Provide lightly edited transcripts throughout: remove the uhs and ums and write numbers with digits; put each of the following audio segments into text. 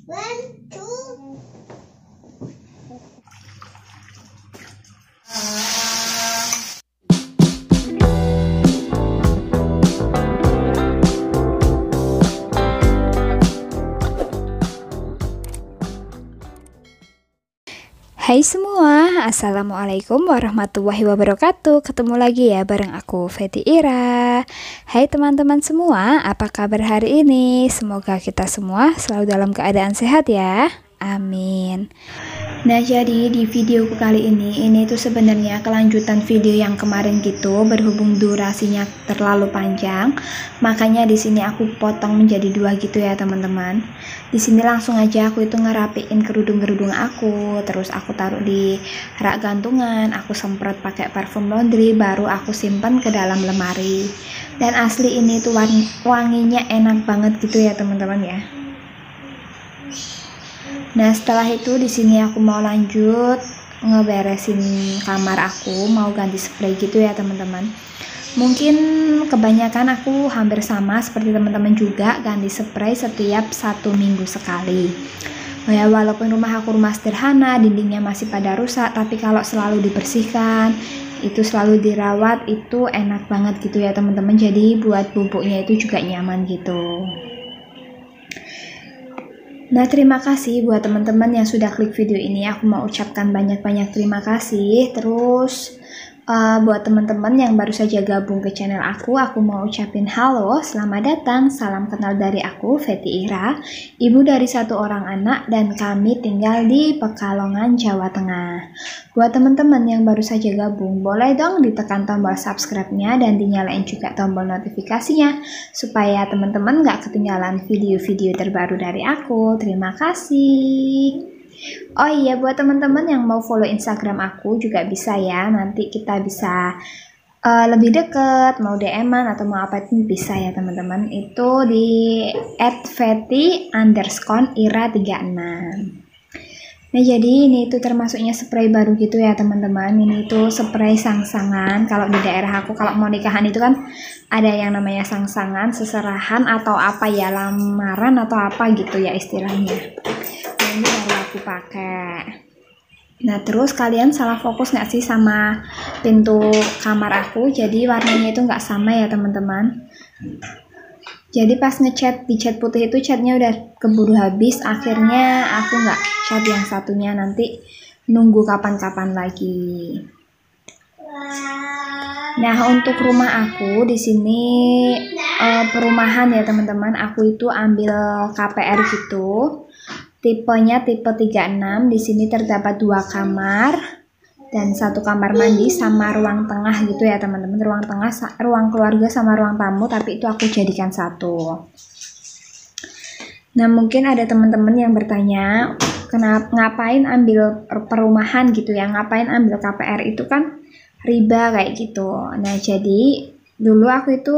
One, two. Hai semua, Assalamualaikum warahmatullahi wabarakatuh. Ketemu lagi ya bareng aku, Fety Ira. Hai teman-teman semua, apa kabar hari ini? Semoga kita semua selalu dalam keadaan sehat ya. Amin. Nah, jadi di video kali ini tuh sebenarnya kelanjutan video yang kemarin gitu, berhubung durasinya terlalu panjang, makanya di sini aku potong menjadi dua gitu ya teman-teman. Di sini langsung aja aku itu ngerapiin kerudung-kerudung aku, terus aku taruh di rak gantungan, aku semprot pakai parfum laundry, baru aku simpan ke dalam lemari. Dan asli ini tuh wanginya enak banget gitu ya teman-teman ya. Nah, setelah itu di sini aku mau lanjut ngeberesin kamar aku, mau ganti spray gitu ya teman-teman. Mungkin kebanyakan aku hampir sama seperti teman-teman juga, ganti spray setiap 1 minggu sekali. Ya, walaupun rumah aku rumah sederhana, dindingnya masih pada rusak, tapi kalau selalu dibersihkan, itu selalu dirawat, itu enak banget gitu ya teman-teman. Jadi buat bubuknya itu juga nyaman gitu. Nah, terima kasih buat teman-teman yang sudah klik video ini. Aku mau ucapkan banyak-banyak terima kasih. Terus buat teman-teman yang baru saja gabung ke channel aku mau ucapin halo, selamat datang, salam kenal dari aku, Fety Ira, ibu dari 1 orang anak, dan kami tinggal di Pekalongan, Jawa Tengah. Buat teman-teman yang baru saja gabung, boleh dong ditekan tombol subscribe-nya dan dinyalain juga tombol notifikasinya, supaya teman-teman gak ketinggalan video-video terbaru dari aku. Terima kasih. Oh iya, buat teman-teman yang mau follow Instagram aku juga bisa ya, nanti kita bisa lebih deket, mau DM-an atau mau apa itu bisa ya teman-teman. Itu di @fety_ira36. Nah, jadi ini tuh termasuknya spray baru gitu ya teman-teman. Ini tuh spray sangsangan. Kalau di daerah aku kalau mau nikahan itu kan ada yang namanya sangsangan, seserahan atau apa ya, lamaran atau apa gitu ya istilahnya. Ini baru aku pakai. Nah, terus kalian salah fokus nggak sih sama pintu kamar aku? Jadi warnanya itu nggak sama ya teman-teman. Jadi pas ngecat di cat putih itu catnya udah keburu habis, akhirnya aku nggak cat yang satunya, nanti nunggu kapan-kapan lagi. Nah, untuk rumah aku di sini perumahan ya teman-teman, aku itu ambil KPR gitu. Tipenya tipe 36. Di sini terdapat 2 kamar dan 1 kamar mandi sama ruang tengah gitu ya teman-teman. Ruang tengah, ruang keluarga sama ruang tamu, tapi itu aku jadikan satu. Nah, mungkin ada teman-teman yang bertanya, kenapa ngapain ambil perumahan gitu ya, ngapain ambil KPR, itu kan riba kayak gitu. Nah, jadi dulu aku itu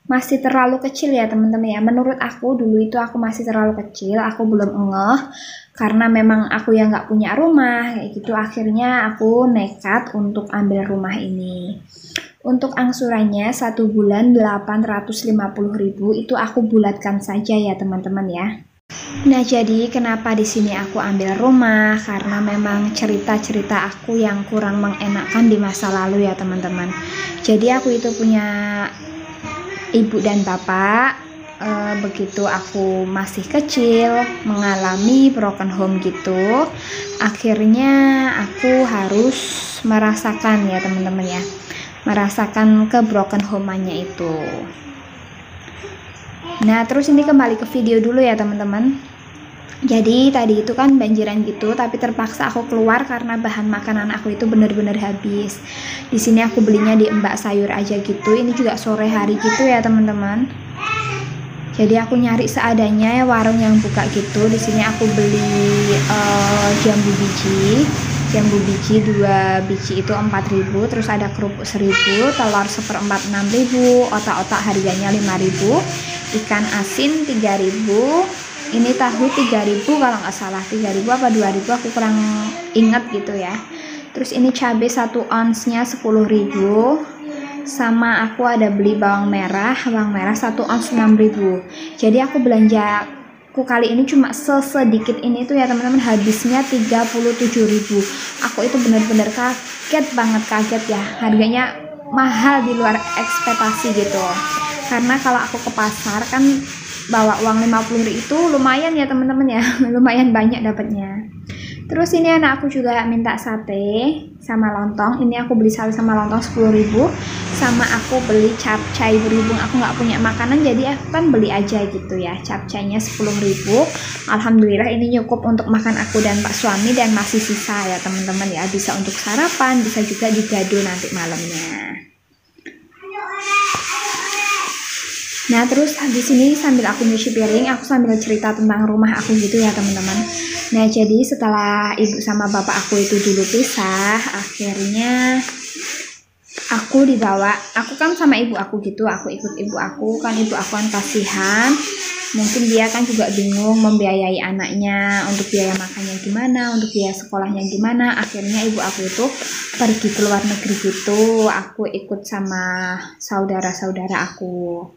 masih terlalu kecil ya teman-teman ya. Menurut aku dulu itu aku masih terlalu kecil, aku belum ngeh, karena memang aku yang nggak punya rumah kayak gitu. Akhirnya aku nekat untuk ambil rumah ini. Untuk angsurannya 1 bulan 850.000, itu aku bulatkan saja ya teman-teman ya. Nah, jadi kenapa di sini aku ambil rumah? Karena memang cerita-cerita aku yang kurang mengenakan di masa lalu ya teman-teman. Jadi aku itu punya ibu dan bapak, begitu aku masih kecil mengalami broken home gitu, akhirnya aku harus merasakan ya teman-teman ya, merasakan ke broken home-nya itu. Nah, terus ini kembali ke video dulu ya teman-teman. Jadi tadi itu kan banjiran gitu, tapi terpaksa aku keluar karena bahan makanan aku itu bener-bener habis. Di sini aku belinya di Mbak Sayur aja gitu. Ini juga sore hari gitu ya teman-teman. Jadi aku nyari seadanya ya warung yang buka gitu. Di sini aku beli jambu biji. Jambu biji 2 biji itu 4.000, terus ada kerupuk 1.000, telur 1/4 6.000, otak-otak harganya 5.000, ikan asin 3.000. Ini tahu 3.000 kalau nggak salah, 3.000 apa 2.000 aku kurang ingat gitu ya. Terus ini cabai 1 onsnya 10.000, sama aku ada beli bawang merah 1 ons 6.000. Jadi aku belanja aku kali ini cuma sesedikit ini tuh ya teman-teman, habisnya 37.000. Aku itu bener-bener kaget banget, kaget ya, harganya mahal di luar ekspektasi gitu. Karena kalau aku ke pasar kan bawa uang 50.000 itu lumayan ya teman-teman ya, lumayan banyak dapatnya. Terus ini anak aku juga minta sate sama lontong. Ini aku beli sate sama lontong 10.000, sama aku beli capcay. Berhubung aku nggak punya makanan, jadi aku kan beli aja gitu ya. Capcaynya 10.000. Alhamdulillah ini cukup untuk makan aku dan Pak suami, dan masih sisa ya teman-teman ya. Bisa untuk sarapan, bisa juga digado nanti malamnya. Nah terus habis ini sambil aku nyuci piring, aku sambil cerita tentang rumah aku gitu ya teman-teman. Nah jadi setelah ibu sama bapak aku itu dulu pisah, akhirnya aku dibawa, aku kan sama ibu aku gitu, aku ikut ibu aku kan, ibu aku kan kasihan, mungkin dia kan juga bingung membiayai anaknya, untuk biaya makannya gimana, untuk biaya sekolahnya gimana. Akhirnya ibu aku itu pergi ke luar negeri gitu, aku ikut sama saudara-saudara aku.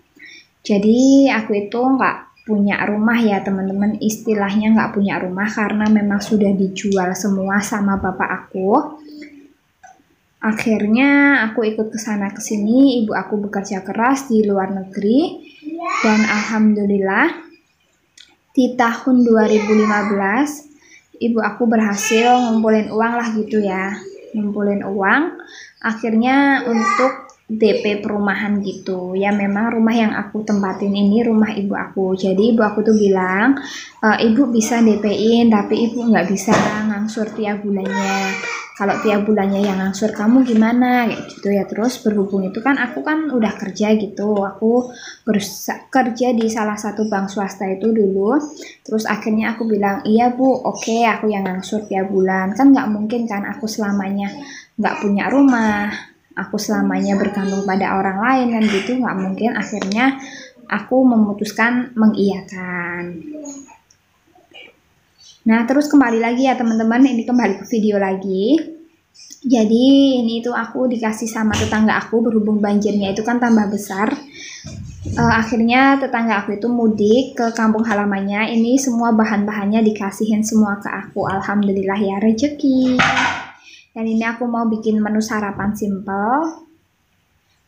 Jadi aku itu nggak punya rumah ya teman-teman, istilahnya nggak punya rumah karena memang sudah dijual semua sama bapak aku. Akhirnya aku ikut ke sana ke sini, ibu aku bekerja keras di luar negeri, dan alhamdulillah di tahun 2015 ibu aku berhasil ngumpulin uang lah gitu ya, ngumpulin uang akhirnya untuk DP perumahan gitu ya. Memang rumah yang aku tempatin ini rumah ibu aku, jadi ibu aku tuh bilang, ibu bisa DP-in tapi ibu nggak bisa ngangsur tiap bulannya. Kalau tiap bulannya yang ngangsur kamu gimana kayak gitu ya. Terus berhubung itu kan aku kan udah kerja gitu, aku kerja di salah satu bank swasta itu dulu. Terus akhirnya aku bilang iya bu, oke, aku yang ngangsur tiap bulan. Kan nggak mungkin kan aku selamanya nggak punya rumah, aku selamanya bergantung pada orang lain kan gitu, nggak mungkin. Akhirnya aku memutuskan mengiyakan. Nah terus kembali lagi ya teman-teman, ini kembali ke video lagi. Jadi ini tuh aku dikasih sama tetangga aku, berhubung banjirnya itu kan tambah besar. Akhirnya tetangga aku itu mudik ke kampung halamannya, ini semua bahan-bahannya dikasihin semua ke aku. Alhamdulillah ya, rezeki. Dan ini aku mau bikin menu sarapan simple.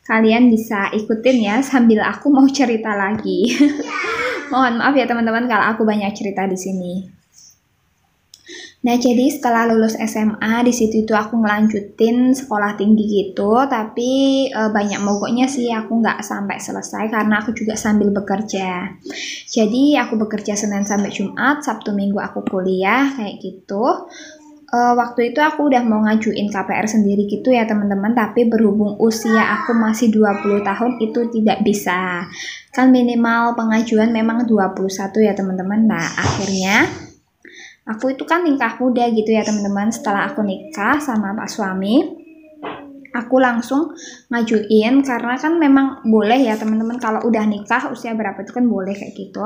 Kalian bisa ikutin ya sambil aku mau cerita lagi. Mohon maaf ya teman-teman kalau aku banyak cerita di sini. Nah jadi setelah lulus SMA di situ itu aku ngelanjutin sekolah tinggi gitu, tapi banyak mogoknya sih, aku nggak sampai selesai karena aku juga sambil bekerja. Jadi aku bekerja Senin sampai Jumat, Sabtu Minggu aku kuliah kayak gitu. Waktu itu aku udah mau ngajuin KPR sendiri gitu ya teman-teman, tapi berhubung usia aku masih 20 tahun itu tidak bisa. Kan minimal pengajuan memang 21 ya teman-teman. Nah akhirnya aku itu kan nikah muda gitu ya teman-teman. Setelah aku nikah sama Pak suami, aku langsung ngajuin karena kan memang boleh ya teman-teman, kalau udah nikah usia berapa itu kan boleh kayak gitu.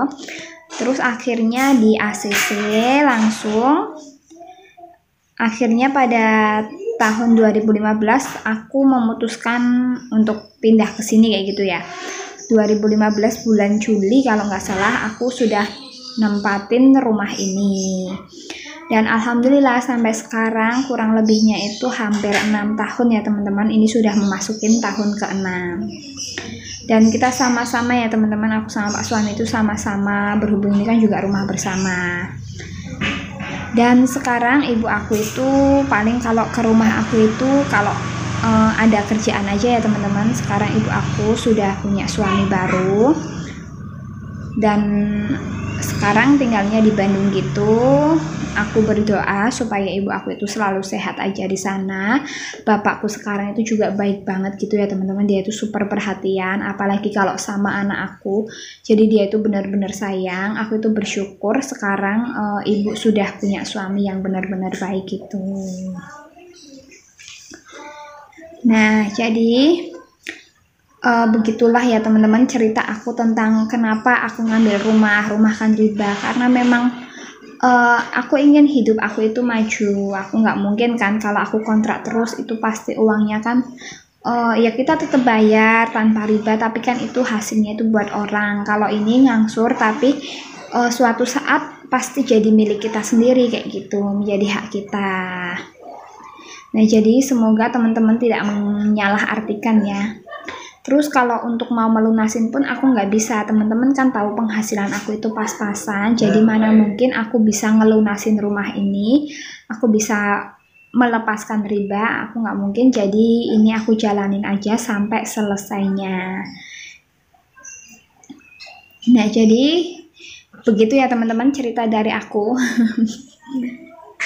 Terus akhirnya di ACC langsung. Akhirnya pada tahun 2015 aku memutuskan untuk pindah ke sini kayak gitu ya. 2015 bulan Juli kalau nggak salah aku sudah nempatin rumah ini. Dan alhamdulillah sampai sekarang kurang lebihnya itu hampir 6 tahun ya teman-teman. Ini sudah memasukin tahun ke-6. Dan kita sama-sama ya teman-teman, aku sama Pak suami itu sama-sama, berhubung ini kan juga rumah bersama. Dan sekarang ibu aku itu paling kalau ke rumah aku itu kalau ada kerjaan aja ya teman-teman. Sekarang ibu aku sudah punya suami baru dan sekarang tinggalnya di Bandung gitu. Aku berdoa supaya ibu aku itu selalu sehat aja di sana. Bapakku sekarang itu juga baik banget gitu ya teman-teman. Dia itu super perhatian, apalagi kalau sama anak aku. Jadi dia itu benar-benar sayang. Aku itu bersyukur sekarang ibu sudah punya suami yang benar-benar baik gitu. Nah, jadi begitulah ya teman-teman cerita aku tentang kenapa aku ngambil rumah kan riba. Karena memang aku ingin hidup aku itu maju. Aku nggak mungkin kan kalau aku kontrak terus, itu pasti uangnya kan ya kita tetap bayar tanpa riba, tapi kan itu hasilnya itu buat orang. Kalau ini ngangsur tapi suatu saat pasti jadi milik kita sendiri kayak gitu, menjadi hak kita. Nah, jadi semoga teman-teman tidak menyalahartikan ya. Terus kalau untuk mau melunasin pun aku nggak bisa, teman-teman kan tahu penghasilan aku itu pas-pasan, jadi mana mungkin aku bisa ngelunasin rumah ini, aku bisa melepaskan riba, aku nggak mungkin. Jadi ini aku jalanin aja sampai selesainya. Nah, jadi begitu ya teman-teman cerita dari aku.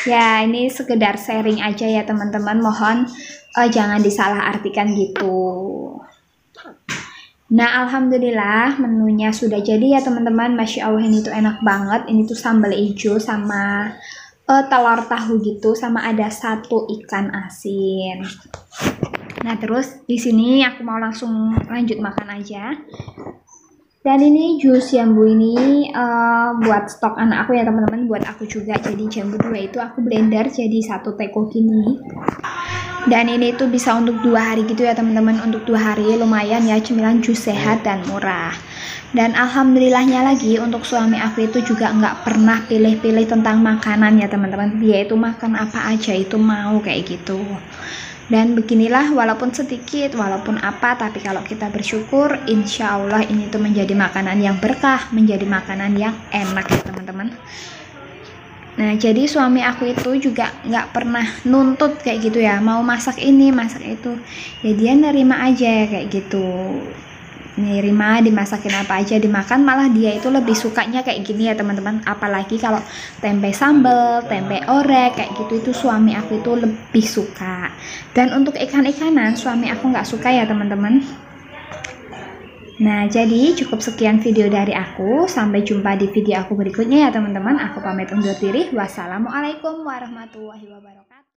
Ya, ini sekedar sharing aja ya teman-teman, mohon jangan disalahartikan gitu. Nah, alhamdulillah menunya sudah jadi ya teman-teman. Masya Allah, ini tuh enak banget. Ini tuh sambal hijau sama telur tahu gitu, sama ada satu ikan asin. Nah, terus di sini aku mau langsung lanjut makan aja. Dan ini jus jambu ini buat stok anak aku ya teman-teman, buat aku juga. Jadi jambu 2 itu aku blender jadi 1 teko gini. Dan ini tuh bisa untuk 2 hari gitu ya teman-teman. Untuk 2 hari lumayan ya, cemilan jus sehat dan murah. Dan alhamdulillahnya lagi untuk suami aku itu juga nggak pernah pilih-pilih tentang makanan ya teman-teman. Dia itu makan apa aja itu mau kayak gitu. Dan beginilah, walaupun sedikit, walaupun apa, tapi kalau kita bersyukur, insya Allah ini tuh menjadi makanan yang berkah, menjadi makanan yang enak ya teman-teman. Nah, jadi suami aku itu juga nggak pernah nuntut kayak gitu ya, mau masak ini, masak itu. Ya dia nerima aja kayak gitu. Nerima, dimasakin apa aja dimakan, malah dia itu lebih sukanya kayak gini ya teman-teman. Apalagi kalau tempe sambal, tempe orek kayak gitu, itu suami aku itu lebih suka. Dan untuk ikan-ikanan suami aku nggak suka ya teman-teman. Nah, jadi cukup sekian video dari aku. Sampai jumpa di video aku berikutnya ya teman-teman. Aku pamit undur diri. Wassalamualaikum warahmatullahi wabarakatuh.